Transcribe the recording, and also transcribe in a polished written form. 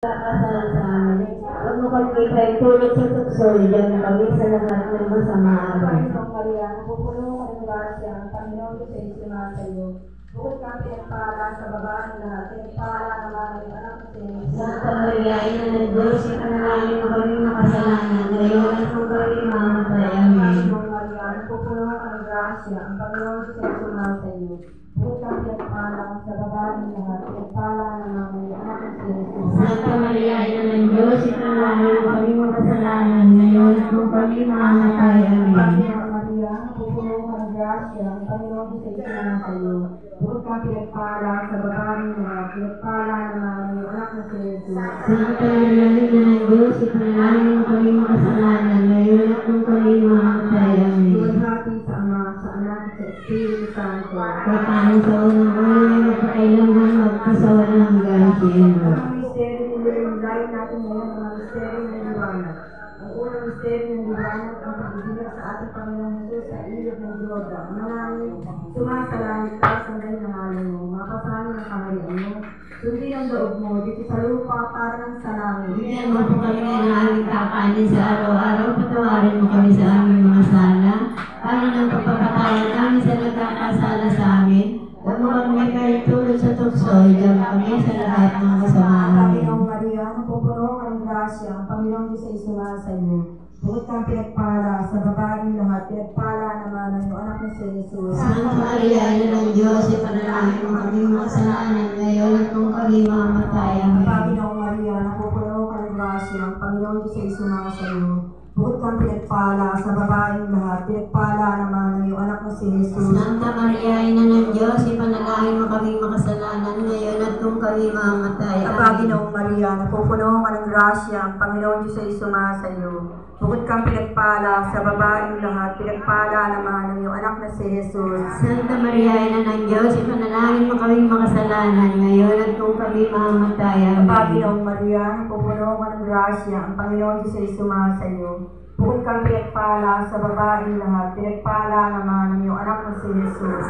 Kasal sa amin. Huwag mo kami ipahintulot sa tukso, diyan kami sa lahat ng masama. Panginoong Maria, napupuno ka ng grasya, ang Panginoon Diyos ay sumasayo. Bukod kang pinagpala sa babaeng lahat, pinagpala naman ang anak ng Diyos. Santa Maria, Ina ng Diyos, ipanalangin mo kami makasalanan, ngayon at kung kami mamatay. Amen. Panginoong Maria, napupuno ka ng grasya, ang Panginoon Diyos ay sumasayo. Bukod kang pinagpala sa babaeng lahat, pinagpala naman ang anak ng Diyos. Santa Maria, Ina ng Diyos, ipanalangin mo kami makasalanan, ngayon at kung kami mamatay. Amen. Panginoong Maria, napupuno ka ng grasya, ang Panginoon Diyos ay sumasayo. Bukod kang pinagpala sa babaeng lahat, pinagpala naman ang anak ng Diyos. Santa Maria, Ina ng Diyos, ipanalangin mo kami makasalanan, ngayon at kung kami mamatay. Amen. Luwalhati sa Ama, sa Anak, sa Espiritu Santo. Kapano sa unang oras, magpakailanman, magpasawalang hanggang sino. Ang misteryo ng liwanag natin ngayon, ang misteryo ng liwanag. Ang unang misteryo ng liwanag, ang pagbibilang sa ating Panginoong Jesus sa ilog ng Jordan. Manangin, sumasalangit ka sa ngay ng alay mo, mapasanin ang kaharian mo. Sundin ang loob mo, dito sa lupa parang sa langit. Bigyan mo po kami ng aming kakanin sa araw-araw, patawarin mo kami sa aming mga sala, para ng pagpapatawad namin sa nagkakasala sa amin. Huwag mo kami kahintulot sa tukso, diyan kami sa lahat ng masama. Panginoong Maria, napupuno ka ng grasya, ang Panginoong Diyos ay sumasayo. Bukod kang pinagpala sa babaeng lahat, pinagpala naman ang iyong anak na si Jesus. Santa Maria, Ina ng Diyos, ipanalangin mo kami makasalanan ngayon at kung kami mamatay. Amen. Panginoong Maria, napupuno ka ng grasya, ang Panginoong Diyos ay sumasayo. Bukod kang pinagpala sa babaeng lahat, pinagpala naman ang iyong anak na si Jesus. Santa Maria, Ina ng Diyos, ipanalangin mo kami makasalanan ngayon at kung kami mamatay. Panginoong Maria, napupuno ka ng grasya, ang Panginoong Diyos ay sumasayo. Bukod kang pinagpala sa babaeng lahat, pinagpala naman ang iyong anak na si Jesus. Santa Maria, Ina ng Diyos, ipanalangin mo kami makasalanan ngayon at kung kami mamatay. Panginoong Maria, napupuno ka ng grasya, ang Panginoong Diyos ay sumasayo. Bukod kang pinagpala sa babaeng lahat, pinagpala naman ang iyong anak na si Jesus.